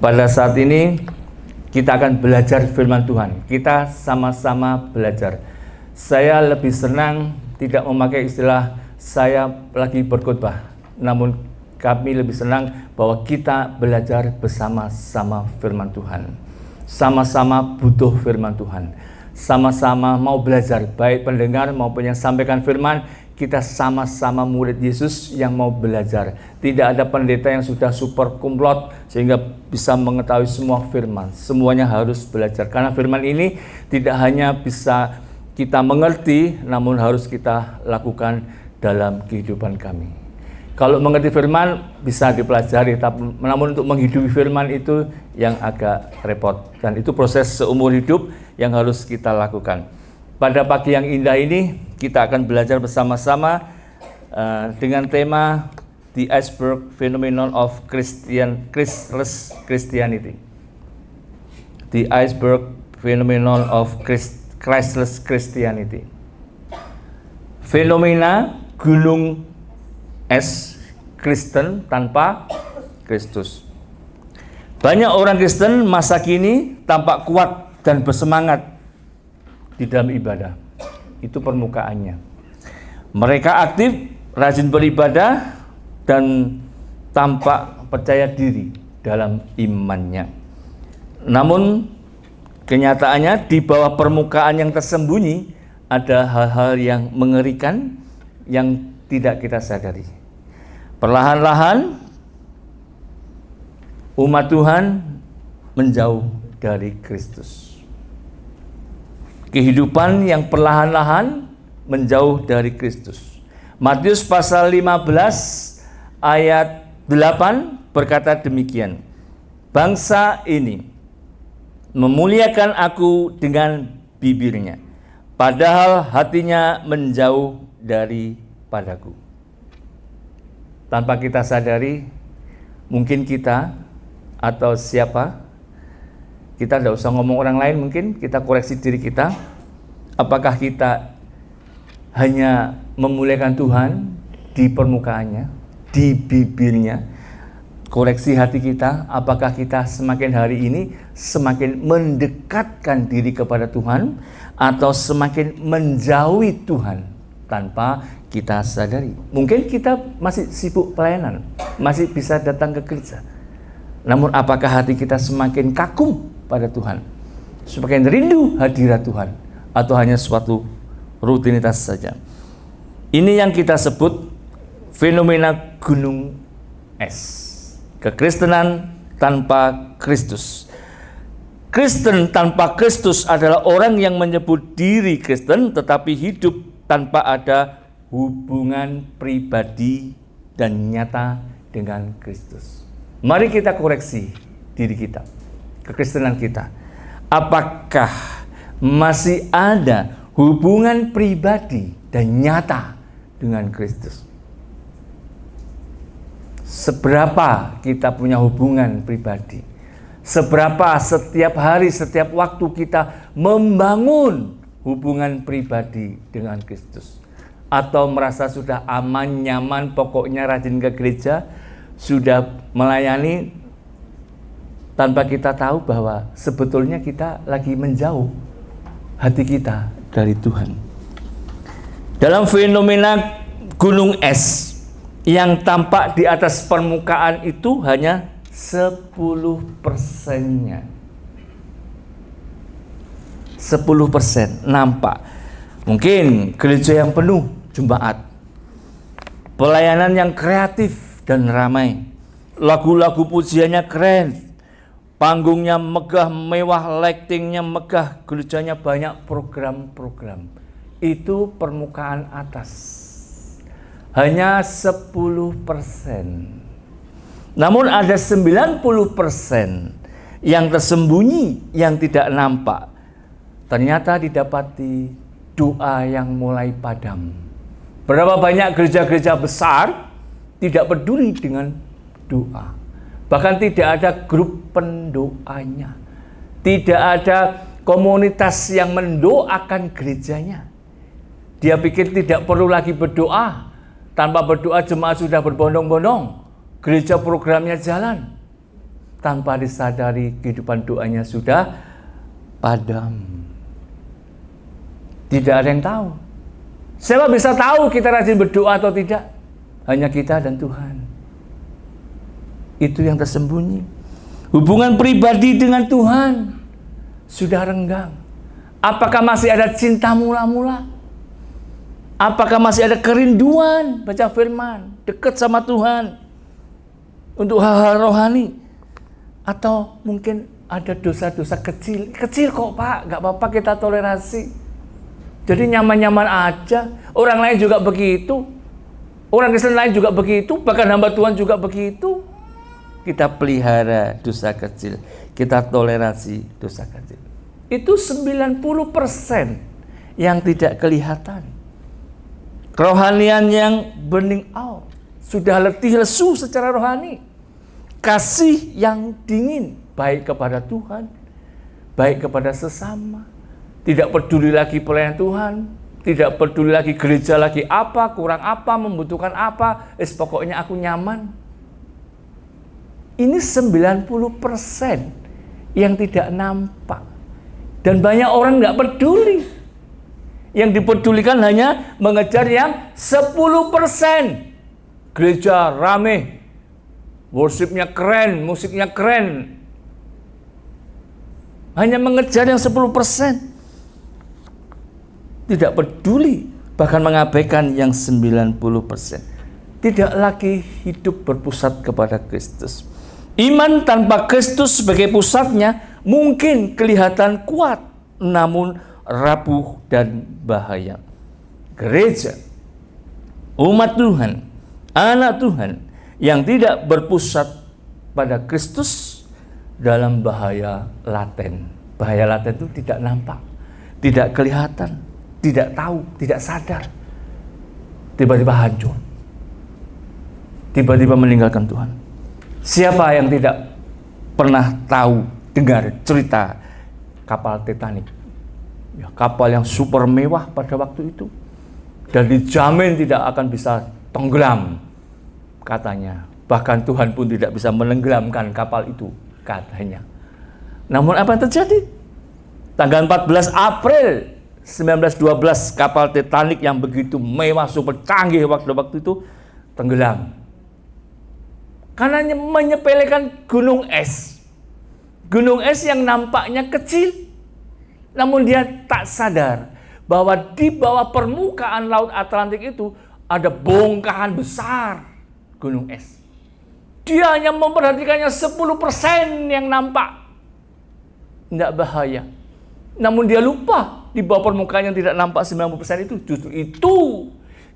Pada saat ini kita akan belajar firman Tuhan. Kita sama-sama belajar. Saya lebih senang tidak memakai istilah saya lagi berkhotbah, namun kami lebih senang bahwa kita belajar bersama-sama firman Tuhan. Sama-sama butuh firman Tuhan. Sama-sama mau belajar, baik pendengar maupun yang sampaikan firman. Kita sama-sama murid Yesus yang mau belajar. Tidak ada pendeta yang sudah super kumlot sehingga bisa mengetahui semua firman. Semuanya harus belajar. Karena firman ini tidak hanya bisa kita mengerti, namun harus kita lakukan dalam kehidupan kami. Kalau mengerti firman bisa dipelajari, namun untuk menghidupi firman itu yang agak repot. Dan itu proses seumur hidup yang harus kita lakukan. Pada pagi yang indah ini, kita akan belajar bersama-sama dengan tema The Iceberg Phenomenon of Christless Christianity. The Iceberg Phenomenon of Christless Christianity. Fenomena gunung es Kristen tanpa Kristus. Banyak orang Kristen masa kini tampak kuat dan bersemangat di dalam ibadah. Itu permukaannya. Mereka aktif, rajin beribadah, dan tampak percaya diri dalam imannya. Namun kenyataannya di bawah permukaan yang tersembunyi ada hal-hal yang mengerikan yang tidak kita sadari. Perlahan-lahan umat Tuhan menjauh dari Kristus. Kehidupan yang perlahan-lahan menjauh dari Kristus. Matius pasal 15 ayat 8 berkata demikian. Bangsa ini memuliakan aku dengan bibirnya, padahal hatinya menjauh daripadaku. Tanpa kita sadari, mungkin kita atau siapa, kita tidak usah ngomong orang lain, mungkin kita koreksi diri kita. Apakah kita hanya memuliakan Tuhan di permukaannya, di bibirnya? Koreksi hati kita, apakah kita semakin hari ini semakin mendekatkan diri kepada Tuhan atau semakin menjauhi Tuhan tanpa kita sadari? Mungkin kita masih sibuk pelayanan, masih bisa datang ke gereja. Namun apakah hati kita semakin kagum pada Tuhan, semakin rindu hadirat Tuhan, atau hanya suatu rutinitas saja? Ini yang kita sebut fenomena gunung es. Kekristenan tanpa Kristus. Kristen tanpa Kristus adalah orang yang menyebut diri Kristen tetapi hidup tanpa ada hubungan pribadi dan nyata dengan Kristus. Mari kita koreksi diri kita, kekristenan kita. Apakah masih ada hubungan pribadi dan nyata dengan Kristus? Seberapa kita punya hubungan pribadi? Seberapa setiap hari, setiap waktu kita membangun hubungan pribadi dengan Kristus? Atau merasa sudah aman, nyaman, pokoknya rajin ke gereja, sudah melayani, tanpa kita tahu bahwa sebetulnya kita lagi menjauh hati kita dari Tuhan. Dalam fenomena gunung es yang tampak di atas permukaan itu hanya 10%-nya. 10% nampak. Mungkin gereja yang penuh jemaat, pelayanan yang kreatif dan ramai, lagu-lagu pujiannya keren, panggungnya megah, mewah, lightingnya megah, gerejanya banyak program-program. Itu permukaan atas. Hanya 10%. Namun ada 90% yang tersembunyi, yang tidak nampak. Ternyata didapati doa yang mulai padam. Berapa banyak gereja-gereja besar tidak peduli dengan doa. Bahkan tidak ada grup pendoanya. Tidak ada komunitas yang mendoakan gerejanya. Dia pikir tidak perlu lagi berdoa. Tanpa berdoa jemaat sudah berbondong-bondong. Gereja programnya jalan. tanpa disadari kehidupan doanya sudah padam. Tidak ada yang tahu. Siapa bisa tahu kita rajin berdoa atau tidak? Hanya kita dan Tuhan. Itu yang tersembunyi. Hubungan pribadi dengan Tuhan sudah renggang. Apakah masih ada cinta mula-mula? Apakah masih ada kerinduan baca firman, dekat sama Tuhan untuk hal-hal rohani? Atau mungkin ada dosa-dosa kecil. Kecil kok Pak, gak apa-apa kita toleransi. Jadi nyaman-nyaman aja. Orang lain juga begitu. Orang Kristen lain juga begitu. Bahkan hamba Tuhan juga begitu. Kita pelihara dosa kecil. Kita toleransi dosa kecil. Itu 90% yang tidak kelihatan. Kerohanian yang burning out. Sudah letih lesu secara rohani. Kasih yang dingin. Baik kepada Tuhan. Baik kepada sesama. Tidak peduli lagi pelayanan Tuhan. Tidak peduli lagi gereja lagi apa, kurang apa, membutuhkan apa. Pokoknya aku nyaman. Ini 90% yang tidak nampak. Dan banyak orang nggak peduli. Yang dipedulikan hanya mengejar yang 10%. Gereja rame. Worshipnya keren, musiknya keren. Hanya mengejar yang 10%. Tidak peduli, bahkan mengabaikan yang 90%. Tidak lagi hidup berpusat kepada Kristus. Iman tanpa Kristus sebagai pusatnya mungkin kelihatan kuat, namun rapuh dan bahaya. Gereja, umat Tuhan, anak Tuhan yang tidak berpusat pada Kristus dalam bahaya laten. Bahaya laten itu tidak nampak, tidak kelihatan, tidak tahu, tidak sadar. Tiba-tiba hancur. Tiba-tiba meninggalkan Tuhan. Siapa yang tidak pernah tahu, dengar cerita kapal Titanic? Ya, kapal yang super mewah pada waktu itu. Dan dijamin tidak akan bisa tenggelam, katanya. Bahkan Tuhan pun tidak bisa menenggelamkan kapal itu, katanya. Namun apa yang terjadi? Tanggal 14 April 1912 kapal Titanic yang begitu mewah, super canggih waktu itu tenggelam. Karena menyepelekan gunung es. Gunung es yang nampaknya kecil, namun dia tak sadar bahwa di bawah permukaan Laut Atlantik itu ada bongkahan besar gunung es. Dia hanya memperhatikannya 10% yang nampak. Tidak bahaya. Namun dia lupa di bawah permukaan yang tidak nampak 90% itu justru itu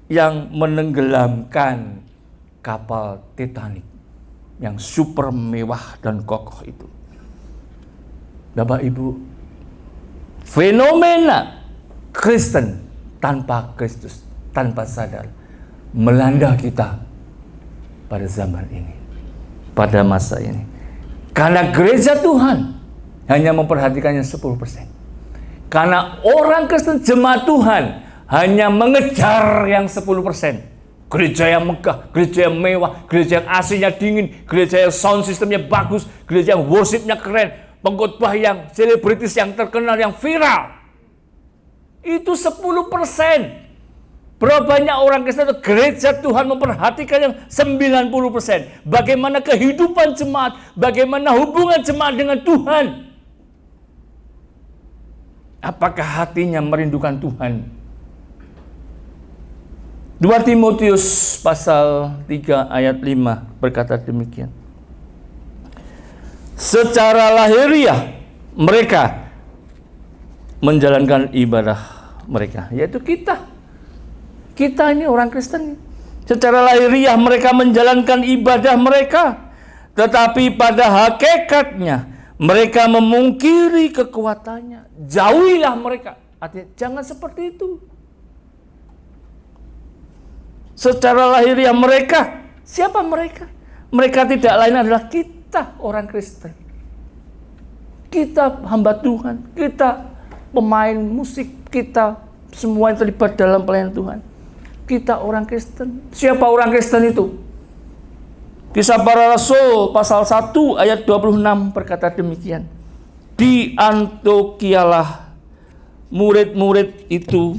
yang menenggelamkan kapal Titanic yang super mewah dan kokoh itu. Bapak Ibu, fenomena Kristen tanpa Kristus, tanpa sadar melanda kita pada zaman ini, pada masa ini. Karena gereja Tuhan hanya memperhatikannya 10%. Karena orang Kristen jemaat Tuhan hanya mengejar yang 10%. Gereja yang megah, gereja yang mewah, gereja yang AC-nya dingin, gereja yang sound systemnya bagus, gereja yang worshipnya keren, pengkhotbah yang selebritis, yang terkenal, yang viral. Itu 10%. Berapa banyak orang Kristen itu gereja Tuhan memperhatikan yang 90%. Bagaimana kehidupan jemaat, bagaimana hubungan jemaat dengan Tuhan. Apakah hatinya merindukan Tuhan? 2 Timotius pasal 3 ayat 5 berkata demikian. Secara lahiriah mereka menjalankan ibadah mereka, yaitu kita. Kita ini orang Kristen. Secara lahiriah mereka menjalankan ibadah mereka, tetapi pada hakikatnya mereka memungkiri kekuatannya. Jauhilah mereka. Artinya jangan seperti itu. Secara lahiriah mereka, siapa mereka? Mereka tidak lain adalah kita orang Kristen. Kita hamba Tuhan, kita pemain musik, kita semua yang terlibat dalam pelayanan Tuhan. Kita orang Kristen. Siapa orang Kristen itu? Kisah Para Rasul pasal 1 ayat 26 berkata demikian. Di Antiochialah murid-murid itu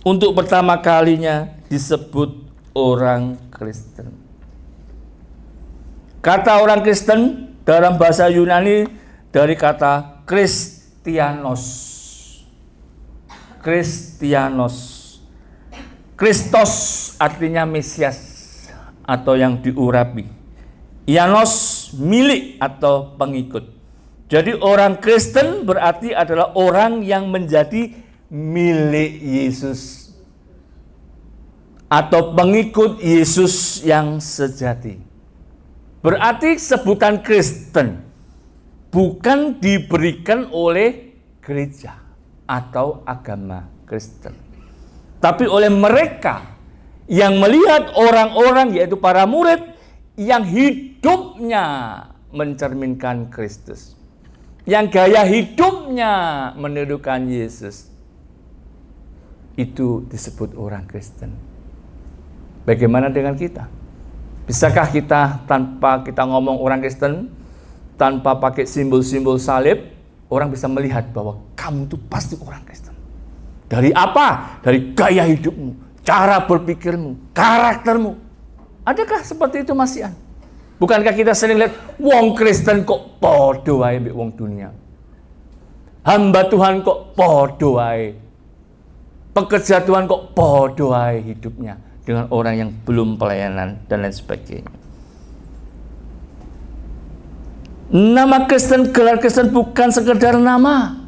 untuk pertama kalinya disebut orang Kristen. Kata orang Kristen dalam bahasa Yunani dari kata Kristianos. Kristianos. Kristos artinya Mesias atau yang diurapi. Ianos milik atau pengikut. Jadi orang Kristen berarti adalah orang yang menjadi milik Yesus atau pengikut Yesus yang sejati. Berarti sebutan Kristen bukan diberikan oleh gereja atau agama Kristen, tapi oleh mereka yang melihat orang-orang, yaitu para murid yang hidupnya mencerminkan Kristus, yang gaya hidupnya menirukan Yesus. Itu disebut orang Kristen. Bagaimana dengan kita? Bisakah kita tanpa kita ngomong orang Kristen, tanpa pakai simbol-simbol salib, orang bisa melihat bahwa kamu itu pasti orang Kristen? Dari apa? Dari gaya hidupmu, cara berpikirmu, karaktermu. Adakah seperti itu Masihan? Bukankah kita sering lihat wong Kristen kok podo wae mbek wong dunia? Hamba Tuhan kok podo wae. Pekerja Tuhan kok podo wae hidupnya dengan orang yang belum pelayanan dan lain sebagainya. Nama Kristen, gelar Kristen bukan sekedar nama,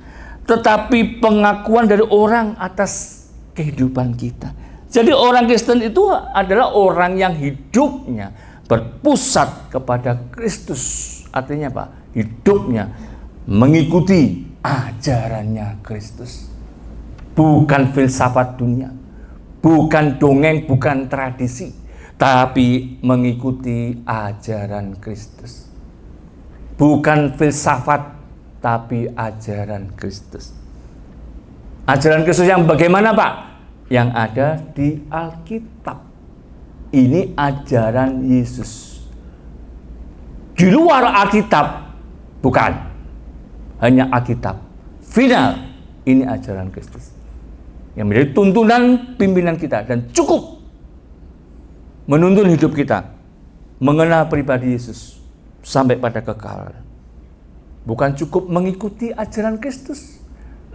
tetapi pengakuan dari orang atas kehidupan kita. Jadi orang Kristen itu adalah orang yang hidupnya berpusat kepada Kristus. Artinya apa? Hidupnya mengikuti ajarannya Kristus. Bukan filsafat dunia, bukan dongeng, bukan tradisi, tapi mengikuti ajaran Kristus. Bukan filsafat, tapi ajaran Kristus. Ajaran Kristus yang bagaimana, Pak? Yang ada di Alkitab. Ini ajaran Yesus. Di luar Alkitab, bukan. Hanya Alkitab. Final, ini ajaran Kristus. Yang menjadi tuntunan pimpinan kita dan cukup menuntun hidup kita mengenal pribadi Yesus sampai pada kekal. Bukan cukup mengikuti ajaran Kristus,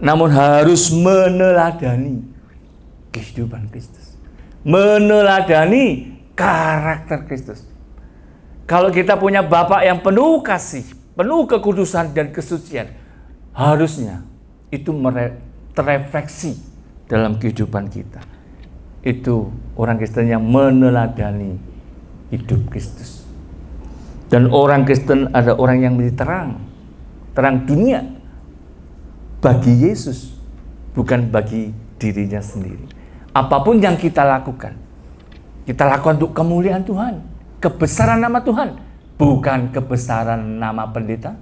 namun harus meneladani kehidupan Kristus, meneladani karakter Kristus. Kalau kita punya Bapa yang penuh kasih, penuh kekudusan dan kesucian, harusnya itu terefleksi dalam kehidupan kita. Itu orang Kristen yang meneladani hidup Kristus. Dan orang Kristen ada orang yang menjadi terang dunia bagi Yesus, bukan bagi dirinya sendiri. Apapun yang kita lakukan untuk kemuliaan Tuhan, kebesaran nama Tuhan, bukan kebesaran nama pendeta,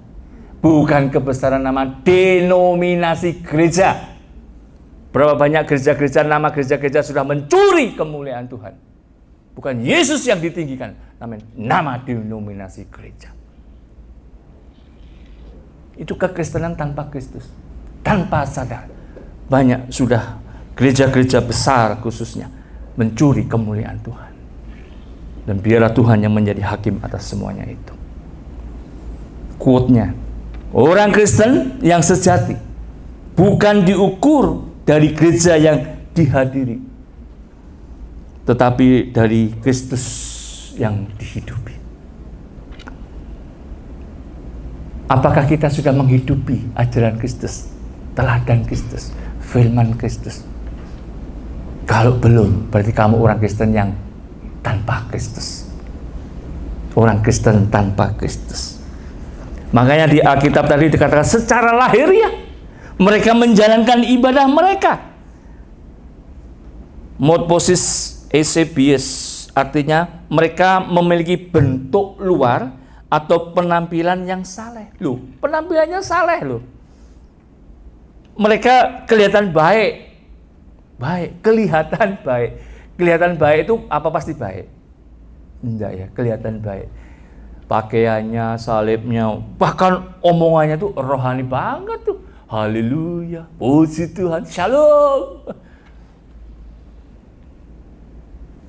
bukan kebesaran nama denominasi gereja. Berapa banyak gereja-gereja, nama gereja-gereja sudah mencuri kemuliaan Tuhan. Bukan Yesus yang ditinggikan, namun nama denominasi gereja. Itu kekristenan tanpa Kristus, tanpa sadar. Banyak sudah gereja-gereja besar khususnya mencuri kemuliaan Tuhan. Dan biarlah Tuhan yang menjadi hakim atas semuanya itu. Quote-nya, orang Kristen yang sejati bukan diukur dari gereja yang dihadiri, tetapi dari Kristus yang dihidupi. Apakah kita sudah menghidupi ajaran Kristus, teladan Kristus, firman Kristus? Kalau belum, berarti kamu orang Kristen yang tanpa Kristus. Orang Kristen tanpa Kristus. Makanya di Alkitab tadi dikatakan secara lahiriah mereka menjalankan ibadah mereka. Morphosis Eusebius artinya mereka memiliki bentuk luar atau penampilan yang saleh. Loh, penampilannya saleh loh. Mereka kelihatan baik. Kelihatan baik. Kelihatan baik itu apa pasti baik? Enggak ya, kelihatan baik. Pakaiannya, salibnya, bahkan omongannya tuh rohani banget tuh. Haleluya, puji Tuhan, shalom.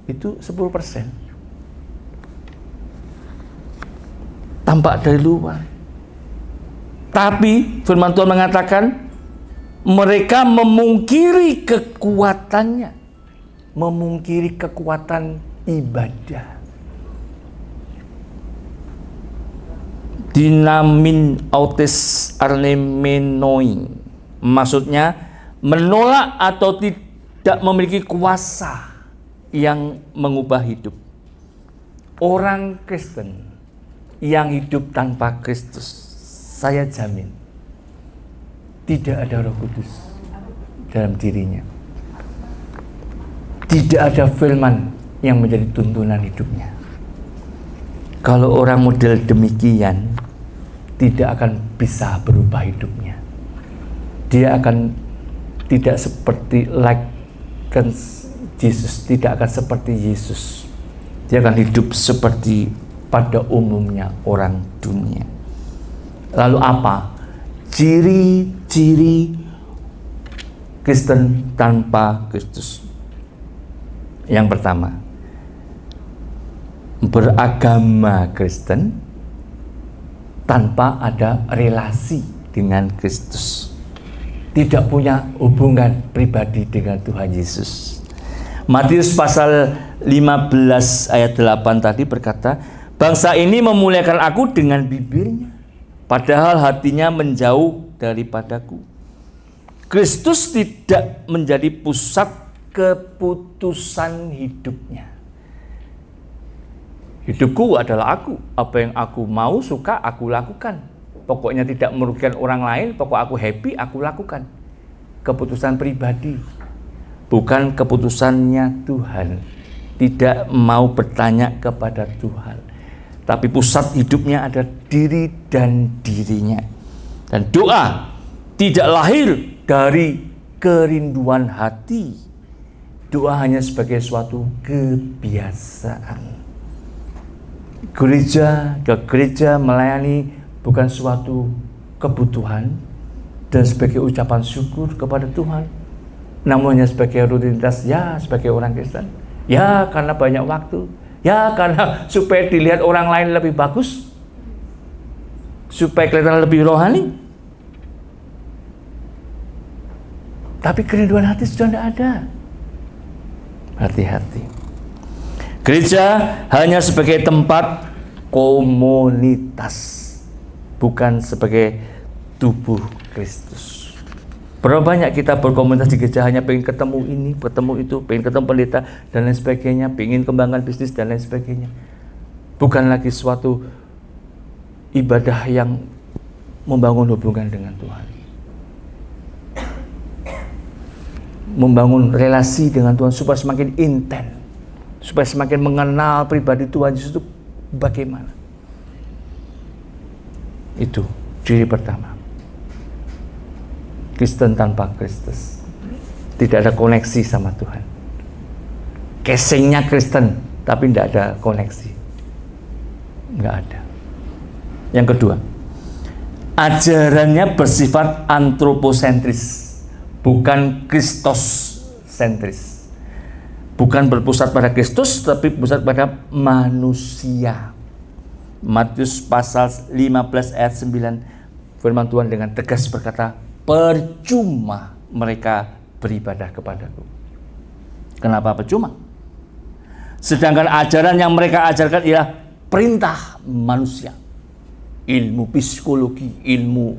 Itu 10%. Tampak dari luar. Tapi firman Tuhan mengatakan mereka memungkiri kekuatannya. Memungkiri kekuatan ibadah. Dinamin autis arnemenoi, maksudnya menolak atau tidak memiliki kuasa yang mengubah hidup. Orang Kristen yang hidup tanpa Kristus, saya jamin tidak ada Roh Kudus dalam dirinya. Tidak ada firman yang menjadi tuntunan hidupnya. Kalau orang model demikian, tidak akan bisa berubah hidupnya. Dia akan tidak seperti Yesus, tidak akan seperti Yesus. Dia akan hidup seperti pada umumnya orang dunia. Lalu apa ciri-ciri Kristen tanpa Kristus? Yang pertama, beragama Kristen tanpa ada relasi dengan Kristus, tidak punya hubungan pribadi dengan Tuhan Yesus. Matius pasal 15 ayat 8 tadi berkata, bangsa ini memuliakan aku dengan bibirnya, padahal hatinya menjauh daripadaku. Kristus tidak menjadi pusat keputusan hidupnya. Hidupku adalah aku. Apa yang aku mau, suka, aku lakukan. Pokoknya tidak merugikan orang lain, pokok aku happy, aku lakukan. Keputusan pribadi, bukan keputusannya Tuhan. Tidak mau bertanya kepada Tuhan. Tapi pusat hidupnya ada diri dan dirinya. Dan doa tidak lahir dari kerinduan hati. Doa hanya sebagai suatu kebiasaan. Gereja ke gereja melayani bukan suatu kebutuhan dan sebagai ucapan syukur kepada Tuhan, namun hanya sebagai rutinitas, ya sebagai orang Kristen, ya karena banyak waktu, ya karena supaya dilihat orang lain lebih bagus, supaya kelihatan lebih rohani. Tapi kerinduan hati sudah tidak ada. Hati-hati. Gereja hanya sebagai tempat komunitas, bukan sebagai tubuh Kristus. Berapa banyak kita berkomunitas di gereja hanya pengen ketemu ini, ketemu itu, pengen ketemu pendeta dan lain sebagainya, pengen kembangkan bisnis dan lain sebagainya. Bukan lagi suatu ibadah yang membangun hubungan dengan Tuhan. Membangun relasi dengan Tuhan supaya semakin intens. Supaya semakin mengenal pribadi Tuhan Yesus itu bagaimana. Itu ciri pertama. Kristen tanpa Kristus. Tidak ada koneksi sama Tuhan. Casingnya Kristen, tapi tidak ada koneksi. Enggak ada. Yang kedua, ajarannya bersifat antroposentris, bukan Kristos-sentris. Bukan berpusat pada Kristus, tapi berpusat pada manusia. Matius pasal 15 ayat 9, firman Tuhan dengan tegas berkata, percuma mereka beribadah kepadaku. Kenapa percuma? Sedangkan ajaran yang mereka ajarkan ialah perintah manusia. Ilmu psikologi, ilmu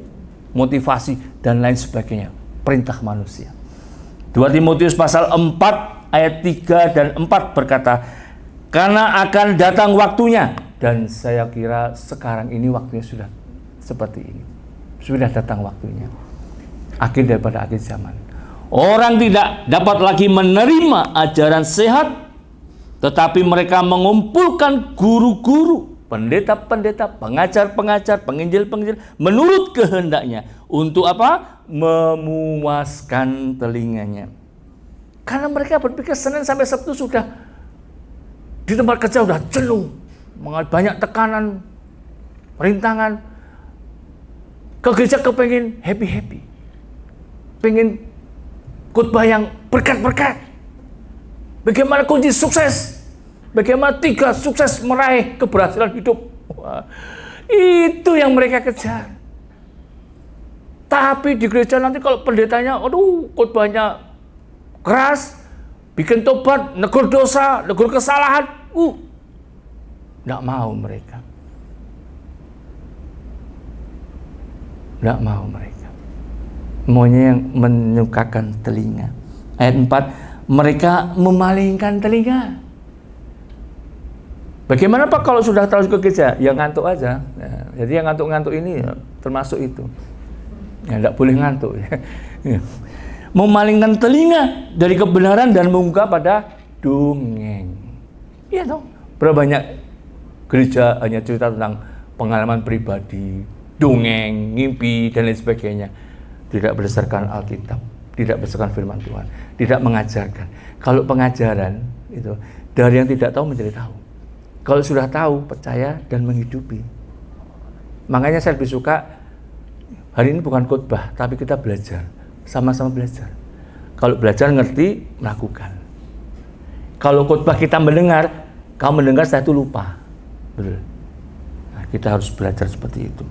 motivasi, dan lain sebagainya. Perintah manusia. 2 Timotius pasal 4 ayat 3 dan 4 berkata, karena akan datang waktunya, dan saya kira sekarang ini waktunya sudah seperti ini. Sudah datang waktunya. Akhir daripada akhir zaman. Orang tidak dapat lagi menerima ajaran sehat, tetapi mereka mengumpulkan guru-guru, pendeta-pendeta, pengajar-pengajar, penginjil-penginjil menurut kehendaknya. Untuk apa? Memuaskan telinganya. Karena mereka berpikir Senin sampai Sabtu sudah di tempat kerja udah jenuh, banyak tekanan, rintangan, ke gereja kepengen happy-happy, pengen khotbah yang berkat-berkat. Bagaimana kunci sukses? Bagaimana 3 sukses meraih keberhasilan hidup? Wah, itu yang mereka kejar. Tapi di gereja nanti kalau pendetanya, aduh, khotbahnya keras, bikin tobat, negur dosa, negur kesalahan, nggak mau mereka. Nggak mau mereka. Maunya yang menyukakan telinga. Ayat 4, mereka memalingkan telinga. Bagaimana Pak kalau sudah tahu ke gereja? Ya ngantuk aja. Nah, jadi yang ngantuk-ngantuk ini ya, termasuk itu. Ya nggak boleh ngantuk. Ya. Memalingkan telinga dari kebenaran dan membuka pada dongeng. Iya dong. Berapa banyak gereja hanya cerita tentang pengalaman pribadi, dongeng, ngimpi, dan lain sebagainya. Tidak berdasarkan Alkitab, tidak berdasarkan firman Tuhan, tidak mengajarkan. Kalau pengajaran itu dari yang tidak tahu menjadi tahu. Kalau sudah tahu, percaya dan menghidupi. Makanya saya lebih suka hari ini bukan khotbah, tapi kita belajar. Sama-sama belajar. Kalau belajar ngerti, melakukan. Kalau khotbah kita mendengar, kamu mendengar setelah itu lupa. Betul. Nah, kita harus belajar seperti itu.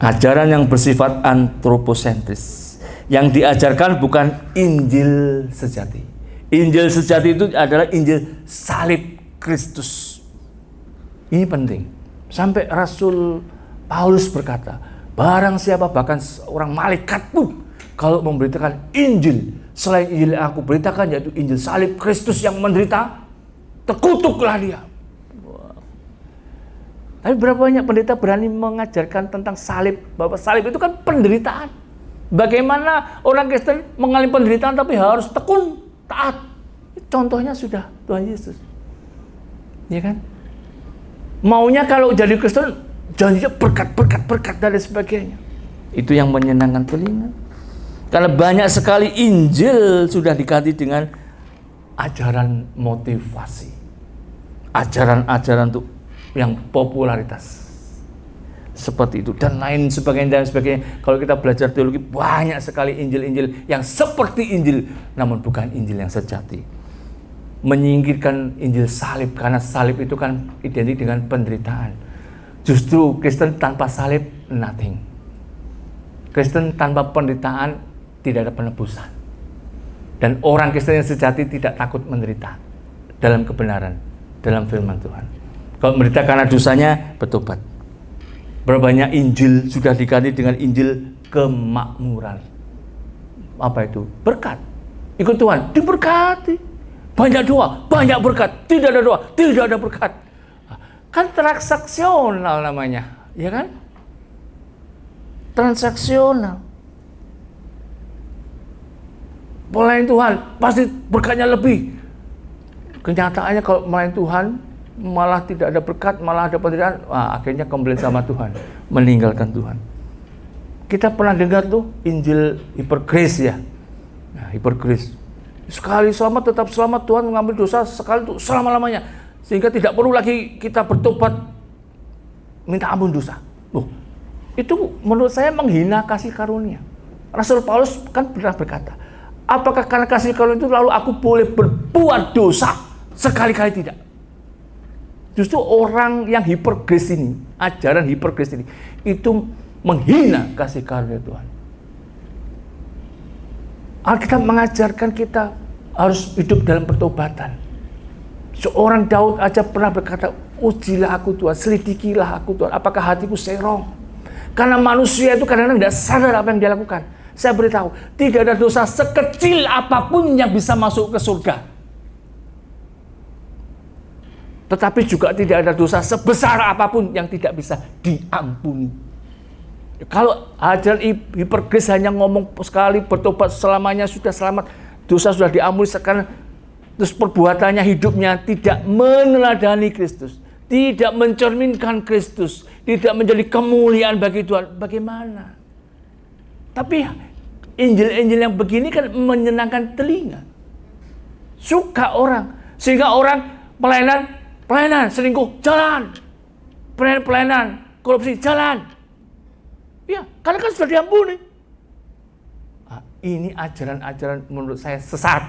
Ajaran yang bersifat antroposentris. Yang diajarkan bukan Injil sejati. Injil sejati itu adalah Injil salib Kristus. Ini penting. Sampai Rasul Paulus berkata, barang siapa bahkan seorang malaikat pun kalau memberitakan Injil selain Injil yang aku beritakan, yaitu Injil salib Kristus yang menderita, terkutuklah dia. Tapi berapa banyak pendeta berani mengajarkan tentang salib, bahwa salib itu kan penderitaan. Bagaimana orang Kristen mengalami penderitaan tapi harus tekun, taat. Contohnya sudah Tuhan Yesus. Ya kan? Maunya kalau jadi Kristen janjinya berkat dan sebagainya. Itu yang menyenangkan telinga. Karena banyak sekali Injil sudah diganti dengan ajaran motivasi. Ajaran-ajaran untuk yang popularitas. Seperti itu dan lain sebagainya. Kalau kita belajar teologi, banyak sekali Injil-Injil yang seperti Injil, namun bukan Injil yang sejati. Menyingkirkan Injil salib, karena salib itu kan identik dengan penderitaan. Justru Kristen tanpa salib, nothing. Kristen tanpa penderitaan, tidak ada penebusan. Dan orang Kristen yang sejati tidak takut menderita dalam kebenaran, dalam firman Tuhan. Kalau menderita karena dosanya, bertobat. Berapa banyak Injil sudah diganti dengan Injil kemakmuran. Apa itu? Berkat. Ikut Tuhan, diberkati. Banyak doa, banyak berkat. Tidak ada doa, tidak ada berkat. Kan transaksional namanya, ya kan? Transaksional. Melayani Tuhan, pasti berkatnya lebih. Kenyataannya kalau melayani Tuhan, malah tidak ada berkat, malah ada penderitaan. Akhirnya komplain sama Tuhan, meninggalkan Tuhan. Kita pernah dengar tuh Injil hipergrace ya. Nah, hipergrace. Sekali selamat tetap selamat, Tuhan mengambil dosa sekali untuk selama-lamanya. Sehingga tidak perlu lagi kita bertobat minta ampun dosa. Itu menurut saya menghina kasih karunia. Rasul Paulus kan pernah berkata, apakah karena kasih karunia itu lalu aku boleh berbuat dosa sekali-kali? Tidak. Justru orang yang hipergrace ini, ajaran hipergrace ini, itu menghina kasih karunia Tuhan. Alkitab mengajarkan kita harus hidup dalam pertobatan. Seorang Daud aja pernah berkata, ujilah aku Tuhan, selidikilah aku Tuhan, apakah hatiku serong. Karena manusia itu kadang-kadang tidak sadar apa yang dia lakukan. Saya beritahu, tidak ada dosa sekecil apapun yang bisa masuk ke surga. Tetapi juga tidak ada dosa sebesar apapun yang tidak bisa diampuni. Kalau ajaran hipergrace hanya ngomong sekali, bertobat selamanya sudah selamat, dosa sudah diampuni sekarang, terus perbuatannya, hidupnya tidak meneladani Kristus, tidak mencerminkan Kristus, tidak menjadi kemuliaan bagi Tuhan, bagaimana? Tapi Injil-Injil yang begini kan menyenangkan telinga. Suka orang. Sehingga orang pelayanan selingkuh jalan, pelayanan korupsi jalan. Ya, karena kan sudah diampuni. Nah, ini ajaran-ajaran menurut saya sesat.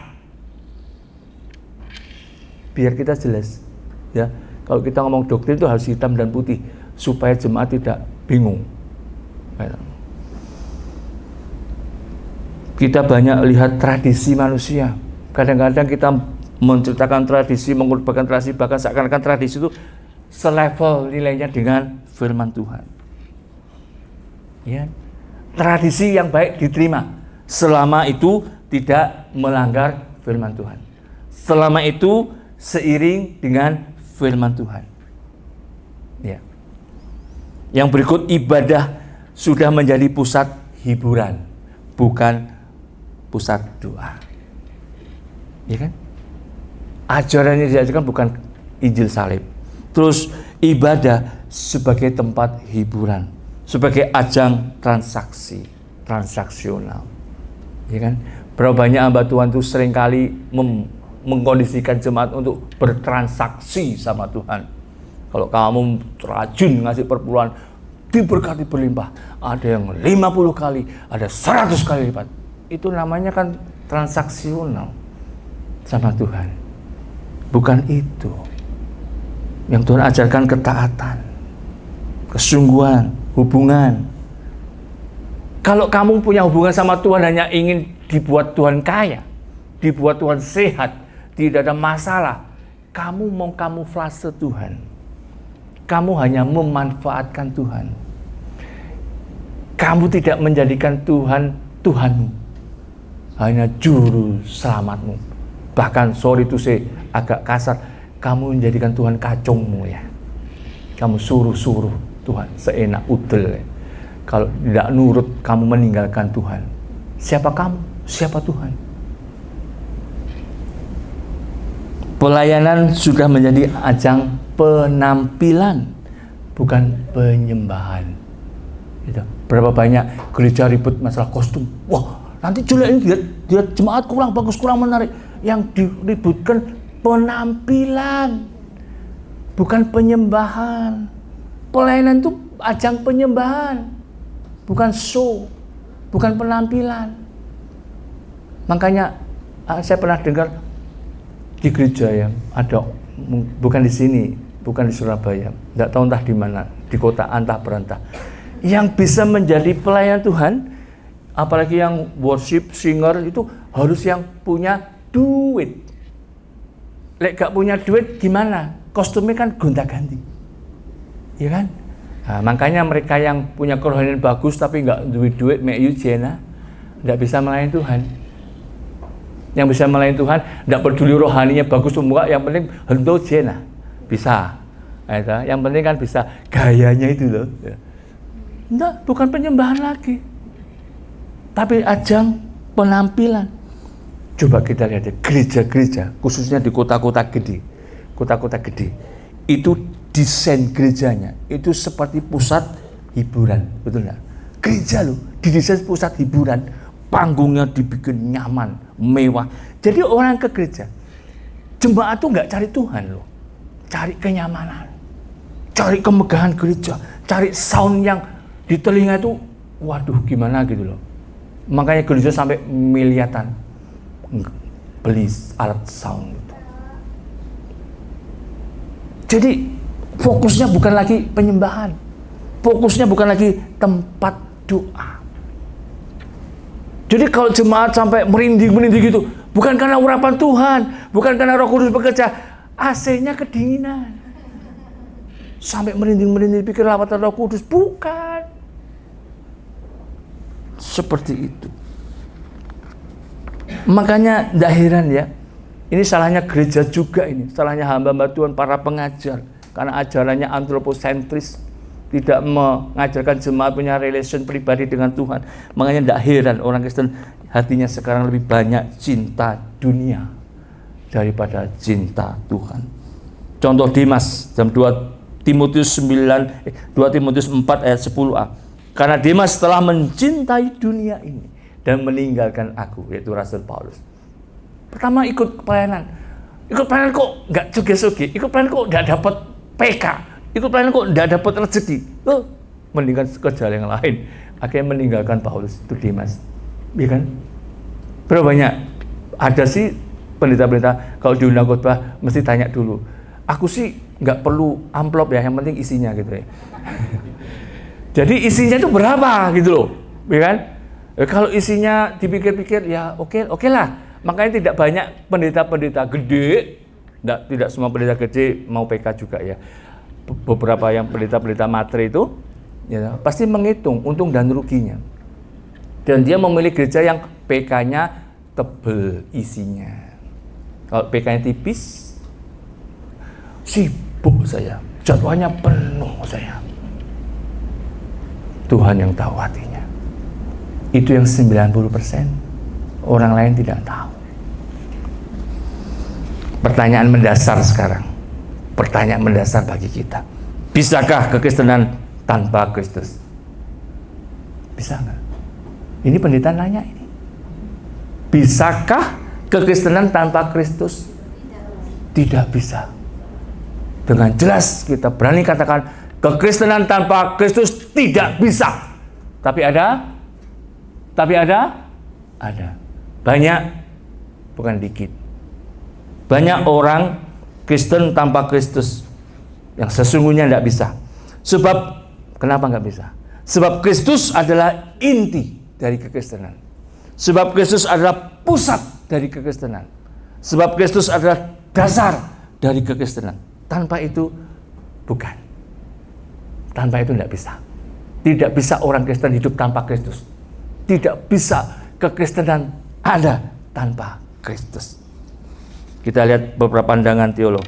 Biar kita jelas, ya. Kalau kita ngomong doktrin itu harus hitam dan putih supaya jemaat tidak bingung. Kita banyak lihat tradisi manusia. Kadang-kadang kita menceritakan tradisi, mengutbahkan tradisi, bahkan seakan-akan tradisi itu selevel nilainya dengan firman Tuhan. Ya. Tradisi yang baik diterima selama itu tidak melanggar firman Tuhan. Selama itu seiring dengan firman Tuhan. Ya. Yang berikut, ibadah sudah menjadi pusat hiburan, bukan pusat doa. Ya kan? Ajaran yang diajarkan bukan Injil salib. Terus ibadah sebagai tempat hiburan, sebagai ajang transaksional. Ya kan? Berapa banyak hamba Tuhan itu seringkali mengkondisikan jemaat untuk bertransaksi sama Tuhan. Kalau kamu rajin ngasih perpuluhan, diberkati berlimpah. Ada yang 50 kali, ada 100 kali lipat. Itu namanya kan transaksional sama Tuhan. Bukan itu. Yang Tuhan ajarkan ketaatan, kesungguhan, hubungan. Kalau kamu punya hubungan sama Tuhan hanya ingin dibuat Tuhan kaya, dibuat Tuhan sehat, tidak ada masalah, kamu mau kamuflase Tuhan. Kamu hanya memanfaatkan Tuhan. Kamu tidak menjadikan Tuhan Tuhanmu, hanya juru selamatmu. Bahkan sorry to say, agak kasar, kamu menjadikan Tuhan kacungmu ya. Kamu suruh-suruh Tuhan seenak udel ya. Kalau tidak nurut, kamu meninggalkan Tuhan. Siapa kamu? Siapa Tuhan? Pelayanan sudah menjadi ajang penampilan, bukan penyembahan. Gitu. Berapa banyak gereja ribut masalah kostum. Wah, nanti jelek ini dia jemaat kurang bagus, kurang menarik. Yang diributkan penampilan, bukan penyembahan. Pelayanan itu ajang penyembahan, bukan show, bukan penampilan. Makanya saya pernah dengar di gereja yang ada, bukan di sini, bukan di Surabaya, tidak tahu entah di mana, di kota antah berantah, yang bisa menjadi pelayan Tuhan, apalagi yang worship singer itu harus yang punya duit. Lek gak punya duit gimana? Kostumnya kan gonta-ganti, ya kan? Nah, makanya mereka yang punya kerohanian bagus tapi nggak duit mek Jena, nggak bisa melayani Tuhan. Yang bisa melayani Tuhan, nggak peduli rohaninya bagus semua, yang penting hendak Jena bisa. Nah, yang penting kan bisa gayanya itu loh. Enggak, bukan penyembahan lagi, tapi ajang penampilan. Coba kita lihat ya, gereja-gereja, khususnya di kota-kota gede, itu desain gerejanya itu seperti pusat hiburan, betul nggak? Gereja loh, didesain pusat hiburan, panggungnya dibikin nyaman, mewah. Jadi orang ke gereja, jemaat tuh nggak cari Tuhan loh, cari kenyamanan, cari kemegahan gereja, cari sound yang di telinga itu, waduh gimana gitu loh. Makanya gereja sampai miliatan beli alat sound gitu. Jadi fokusnya bukan lagi penyembahan, fokusnya bukan lagi tempat doa. Jadi kalau jemaat sampai merinding gitu, bukan karena urapan Tuhan, bukan karena Roh Kudus bekerja, AC-nya kedinginan. Sampai merinding pikir lawatan Roh Kudus, bukan. Seperti itu. Makanya tidak heran ya, ini salahnya gereja juga ini, salahnya hamba-hamba Tuhan, para pengajar, karena ajarannya antroposentris, tidak mengajarkan jemaat punya relation pribadi dengan Tuhan. Makanya tidak heran orang Kristen hatinya sekarang lebih banyak cinta dunia daripada cinta Tuhan. Contoh Demas dalam 2 Timotius 4 ayat 10a. Karena Demas telah mencintai dunia ini dan meninggalkan aku, yaitu Rasul Paulus. Pertama ikut pelayanan, ikut pelayanan kok nggak suge-suge, ikut pelayanan kok nggak dapat PK, ikut pelayanan kok nggak dapat rezeki. Mendingan ke jalan yang lain. Akhirnya meninggalkan Paulus itu Dimas, ya kan? Berapa banyak ada sih pendeta-pendeta kalau diundang khotbah mesti tanya dulu. Aku sih nggak perlu amplop ya, yang penting isinya gitu ya. Jadi isinya itu berapa gitu loh, ya kan? Kalau isinya dipikir-pikir ya oke lah. Makanya tidak banyak pendeta-pendeta gede, tidak semua pendeta gede mau PK juga ya. Beberapa yang pendeta-pendeta matre itu ya, pasti menghitung untung dan ruginya. Dan dia memilih gereja yang PK-nya tebel isinya. Kalau PK-nya tipis, sibuk saya, jadwalnya penuh saya. Tuhan yang tahu hatinya. Itu yang 90%, orang lain tidak tahu. Pertanyaan mendasar sekarang, pertanyaan mendasar bagi kita. Bisakah kekristenan tanpa Kristus? Bisa nggak? Ini pendeta nanya ini. Bisakah kekristenan tanpa Kristus? Tidak bisa. Dengan jelas kita berani katakan kekristenan tanpa Kristus tidak bisa. Tapi ada. Banyak, bukan dikit. Banyak orang Kristen tanpa Kristus yang sesungguhnya tidak bisa. Sebab, kenapa nggak bisa? Sebab Kristus adalah inti dari kekristenan. Sebab Kristus adalah pusat dari kekristenan. Sebab Kristus adalah dasar dari kekristenan. Tanpa itu, bukan. Tanpa itu tidak bisa. Tidak bisa orang Kristen hidup tanpa Kristus. Tidak bisa kekristenan ada tanpa Kristus. Kita lihat beberapa pandangan teolog.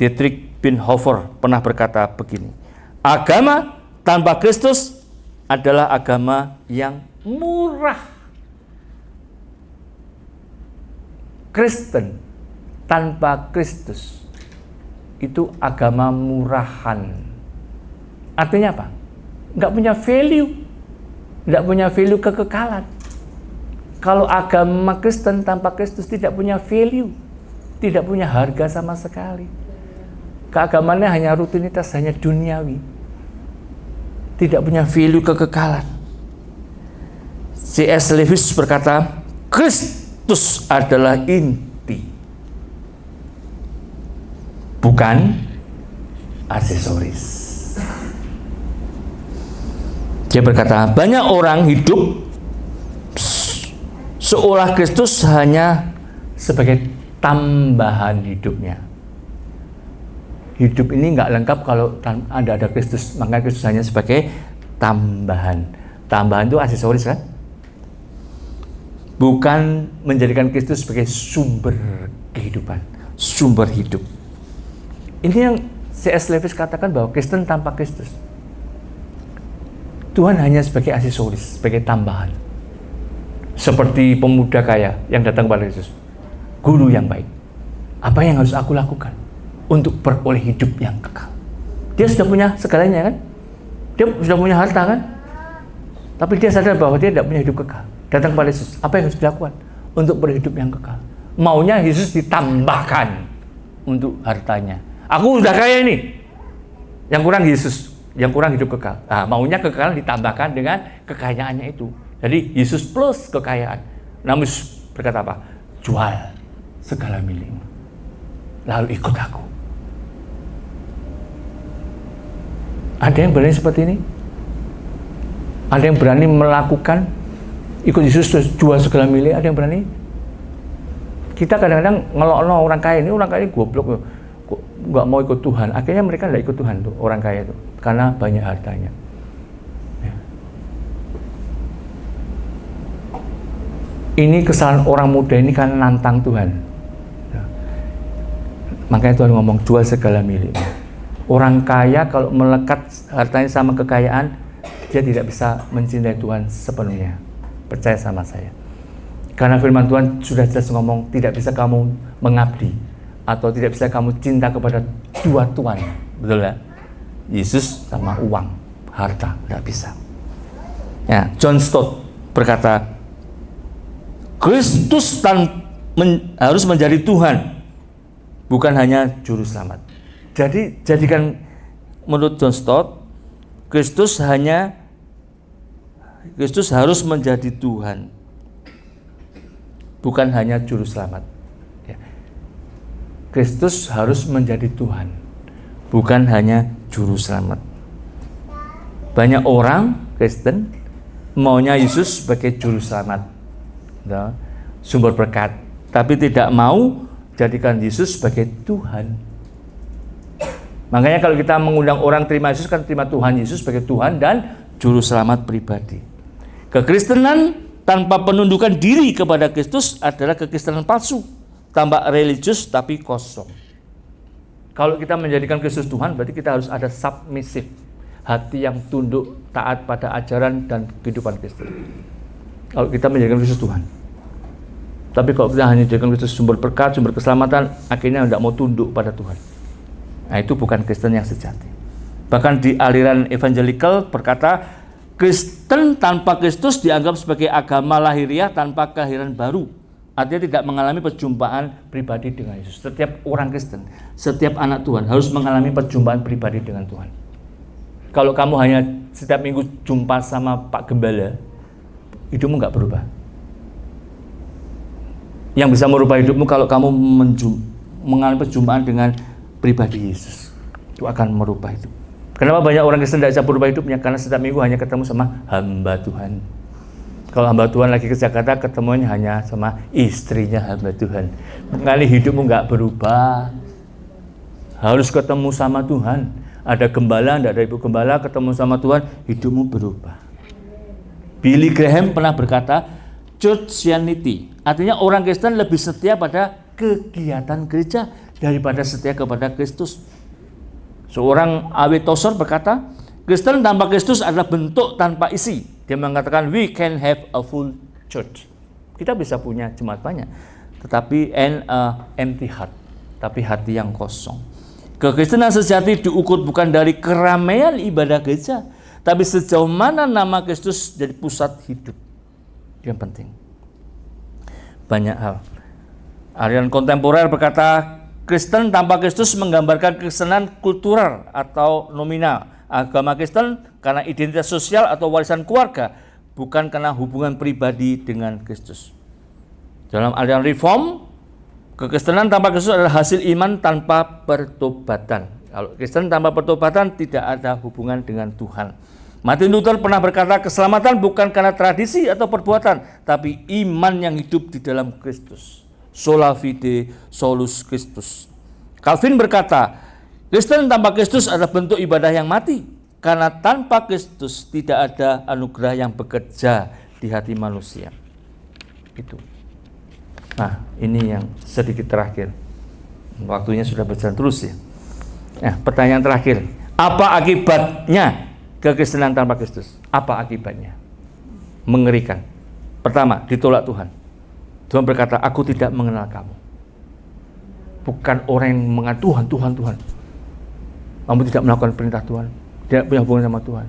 Dietrich Bonhoeffer pernah berkata begini, agama tanpa Kristus adalah agama yang murah. Kristen tanpa Kristus itu agama murahan. Artinya apa? Nggak punya value. Nggak punya value kekekalan. Kalau agama Kristen tanpa Kristus tidak punya value, tidak punya harga sama sekali. Keagamannya hanya rutinitas, hanya duniawi. Tidak punya value kekekalan. C.S. Lewis berkata, Kristus adalah inti, bukan aksesoris. Dia berkata, banyak orang hidup seolah Kristus hanya sebagai tambahan hidupnya. Hidup ini nggak lengkap kalau ada Kristus, maka Kristus hanya sebagai tambahan. Tambahan itu aksesoris kan? Bukan menjadikan Kristus sebagai sumber kehidupan, sumber hidup. Ini yang C.S. Lewis katakan bahwa Kristen tanpa Kristus. Tuhan hanya sebagai aksesoris, sebagai tambahan. Seperti pemuda kaya yang datang kepada Yesus. Guru yang baik, apa yang harus aku lakukan untuk beroleh hidup yang kekal? Dia sudah punya segalanya kan? Dia sudah punya harta kan? Tapi dia sadar bahwa dia tidak punya hidup kekal. Datang kepada Yesus, apa yang harus dilakukan untuk berhidup yang kekal? Maunya Yesus ditambahkan untuk hartanya. Aku sudah kaya ini, yang kurang Yesus, yang kurang hidup kekal. Nah, maunya kekal ditambahkan dengan kekayaannya itu. Jadi Yesus plus kekayaan. Namun Yesus berkata apa? Jual segala milikmu, lalu ikut aku. Ada yang berani seperti ini? Ada yang berani melakukan ikut Yesus jual segala milik? Ada yang berani? Kita kadang-kadang ngelok-ngelok orang kaya ini goblok, kok nggak mau ikut Tuhan. Akhirnya mereka nggak ikut Tuhan tuh, orang kaya itu, karena banyak hartanya. Ya. Ini kesalahan orang muda ini kan nantang Tuhan. Ya. Makanya Tuhan ngomong jual segala milik. Orang kaya kalau melekat hartanya sama kekayaan, dia tidak bisa mencintai Tuhan sepenuhnya. Percaya sama saya. Karena firman Tuhan sudah jelas ngomong, tidak bisa kamu mengabdi atau tidak bisa kamu cinta kepada dua tuan. Betul ya? Yesus sama uang, harta, tidak bisa. Ya, John Stott berkata, Kristus harus menjadi Tuhan bukan hanya juru selamat. Jadi jadikan menurut John Stott, Kristus harus menjadi Tuhan, bukan hanya juru selamat. Ya. Kristus harus menjadi Tuhan, bukan hanya juru selamat. Banyak orang Kristen maunya Yesus sebagai juru selamat, ya, sumber berkat, tapi tidak mau jadikan Yesus sebagai Tuhan. Makanya kalau kita mengundang orang terima Yesus, kan terima Tuhan Yesus sebagai Tuhan dan juru selamat pribadi. Kekristenan tanpa penundukan diri kepada Kristus adalah kekristenan palsu, tambah religius tapi kosong. Kalau kita menjadikan Kristus Tuhan, berarti kita harus ada submisif, hati yang tunduk, taat pada ajaran dan kehidupan Kristus. Kalau kita menjadikan Kristus Tuhan. Tapi kalau kita hanya menjadikan Kristus sumber berkat, sumber keselamatan, akhirnya tidak mau tunduk pada Tuhan. Nah, itu bukan Kristen yang sejati. Bahkan di aliran evangelical berkata, Kristen tanpa Kristus dianggap sebagai agama lahiriah tanpa kelahiran baru. Artinya tidak mengalami perjumpaan pribadi dengan Yesus. Setiap orang Kristen, setiap anak Tuhan harus mengalami perjumpaan pribadi dengan Tuhan. Kalau kamu hanya setiap minggu jumpa sama Pak Gembala, hidupmu nggak berubah. Yang bisa merubah hidupmu kalau kamu mengalami perjumpaan dengan pribadi Yesus, itu akan merubah hidup. Kenapa banyak orang Kristen tidak bisa berubah hidupnya? Karena setiap minggu hanya ketemu sama hamba Tuhan. Kalau hamba Tuhan lagi ke Jakarta, ketemunya hanya sama istrinya hamba Tuhan. Mengalami hidupmu nggak berubah. Harus ketemu sama Tuhan. Ada gembala, tidak ada ibu gembala, ketemu sama Tuhan, hidupmu berubah. Billy Graham pernah berkata, Churchianity, artinya orang Kristen lebih setia pada kegiatan gereja daripada setia kepada Kristus. Seorang A.W. Tozer berkata, Kristen tanpa Kristus adalah bentuk tanpa isi. Dia mengatakan, we can have a full church. Kita bisa punya jemaat banyak, tetapi empty heart, tapi hati yang kosong. Kekristenan sejati diukur bukan dari keramaian ibadah gereja, tapi sejauh mana nama Kristus jadi pusat hidup. Yang penting. Banyak hal. Aliran kontemporer berkata, Kristen tanpa Kristus menggambarkan kekristenan kultural atau nominal. Agama Kristen karena identitas sosial atau warisan keluarga, bukan karena hubungan pribadi dengan Kristus. Dalam aliran reform, kekristenan tanpa Kristus adalah hasil iman tanpa pertobatan. Kalau Kristen tanpa pertobatan tidak ada hubungan dengan Tuhan. Martin Luther pernah berkata, keselamatan bukan karena tradisi atau perbuatan, tapi iman yang hidup di dalam Kristus. Sola fide solus Christus. Calvin berkata, Kristen tanpa Kristus adalah bentuk ibadah yang mati, karena tanpa Kristus tidak ada anugerah yang bekerja di hati manusia. Itu. Nah, ini yang sedikit terakhir. Waktunya sudah berjalan terus ya. Nah, pertanyaan terakhir, apa akibatnya kekristenan tanpa Kristus? Apa akibatnya? Mengerikan. Pertama, ditolak Tuhan. Tuhan berkata, aku tidak mengenal kamu. Bukan orang yang mengatakan Tuhan. Kamu tidak melakukan perintah Tuhan, tidak punya hubungan sama Tuhan.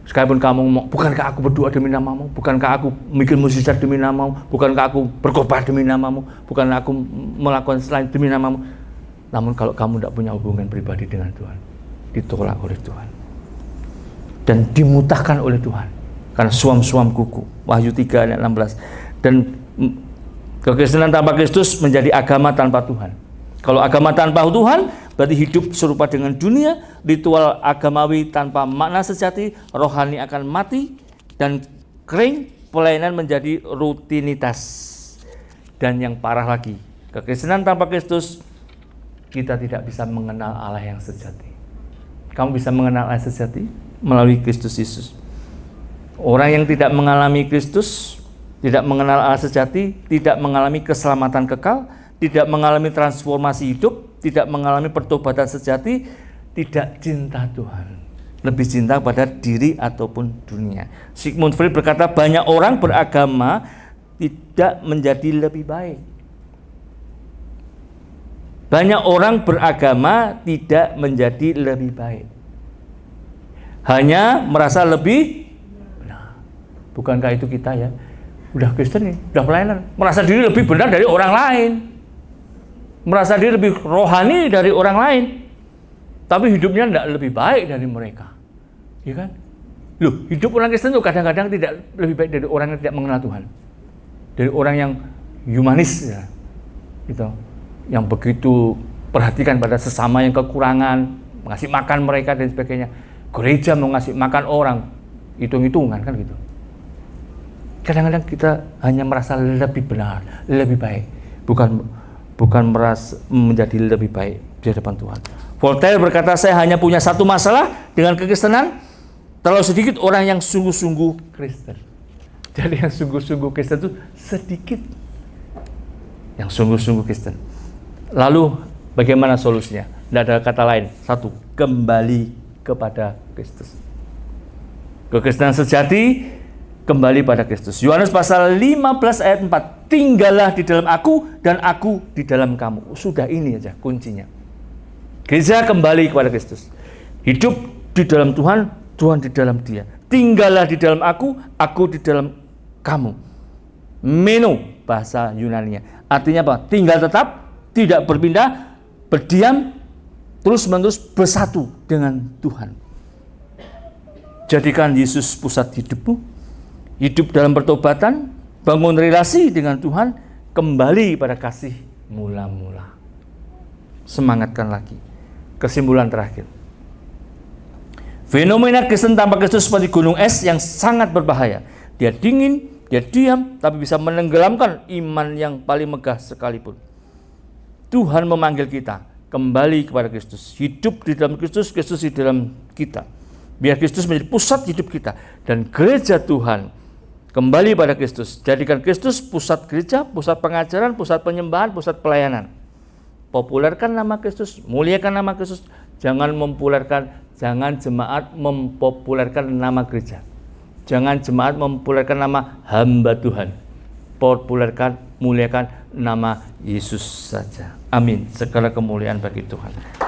Sekalipun kamu ngomong, bukankah aku berdoa demi namamu? Bukankah aku bikin mukjizat demi namamu? Bukankah aku berkorban demi namamu? Bukankah aku melakukan selain demi namamu? Namun kalau kamu tidak punya hubungan pribadi dengan Tuhan, ditolak oleh Tuhan. Dan dimutahkan oleh Tuhan. Karena suam-suam kuku. Wahyu 3 ayat 16. Dan kekristenan tanpa Kristus menjadi agama tanpa Tuhan. Kalau agama tanpa Tuhan, berarti hidup serupa dengan dunia, ritual agamawi tanpa makna sejati, rohani akan mati, dan kering, pelayanan menjadi rutinitas. Dan yang parah lagi, kekristenan tanpa Kristus, kita tidak bisa mengenal Allah yang sejati. Kamu bisa mengenal Allah sejati melalui Kristus Yesus. Orang yang tidak mengalami Kristus, tidak mengenal Allah sejati, tidak mengalami keselamatan kekal, tidak mengalami transformasi hidup, tidak mengalami pertobatan sejati, tidak cinta Tuhan. Lebih cinta pada diri ataupun dunia. Sigmund Freud berkata, banyak orang beragama tidak menjadi lebih baik. Banyak orang beragama tidak menjadi lebih baik. Hanya merasa lebih benar. Bukankah itu kita ya? Udah Kristen nih, udah pelayanan, merasa diri lebih benar dari orang lain. merasa diri lebih rohani dari orang lain, tapi hidupnya tidak lebih baik dari mereka, ya kan? Loh, hidup orang Kristen itu kadang-kadang tidak lebih baik dari orang yang tidak mengenal Tuhan, dari orang yang humanis, ya, gitu, yang begitu perhatikan pada sesama yang kekurangan, ngasih makan mereka dan sebagainya. Gereja mau ngasih makan orang, hitung-hitungan kan gitu. Kadang-kadang kita hanya merasa lebih benar, lebih baik, bukan merasa menjadi lebih baik di hadapan Tuhan. Voltaire berkata, saya hanya punya satu masalah dengan kekristenan, terlalu sedikit orang yang sungguh-sungguh Kristen. Jadi yang sungguh-sungguh Kristen itu sedikit, yang sungguh-sungguh Kristen. Lalu bagaimana solusinya? Tidak ada kata lain. Satu, kembali kepada Kristus. Kekristenan sejati kembali pada Kristus. Yohanes pasal 15 ayat 4. Tinggallah di dalam aku dan aku di dalam kamu. Sudah, ini aja kuncinya. Gereja kembali kepada Kristus. Hidup di dalam Tuhan, Tuhan di dalam dia. Tinggallah di dalam aku di dalam kamu. Meno, bahasa Yunaninya. Artinya apa? Tinggal tetap, tidak berpindah, berdiam, terus-menerus bersatu dengan Tuhan. Jadikan Yesus pusat hidupmu. Hidup dalam pertobatan, bangun relasi dengan Tuhan, kembali pada kasih mula-mula. Semangatkan lagi. Kesimpulan terakhir. Fenomena Kristen tanpa Kristus seperti gunung es yang sangat berbahaya. Dia dingin, dia diam, tapi bisa menenggelamkan iman yang paling megah sekalipun. Tuhan memanggil kita kembali kepada Kristus. Hidup di dalam Kristus, Kristus di dalam kita. Biar Kristus menjadi pusat hidup kita. Dan gereja Tuhan kembali pada Kristus. Jadikan Kristus pusat gereja, pusat pengajaran, pusat penyembahan, pusat pelayanan. Populerkan nama Kristus, muliakan nama Kristus. Jangan jemaat mempopulerkan nama gereja. Jangan jemaat mempopulerkan nama hamba Tuhan. Populerkan, muliakan nama Yesus saja. Amin. Segala kemuliaan bagi Tuhan.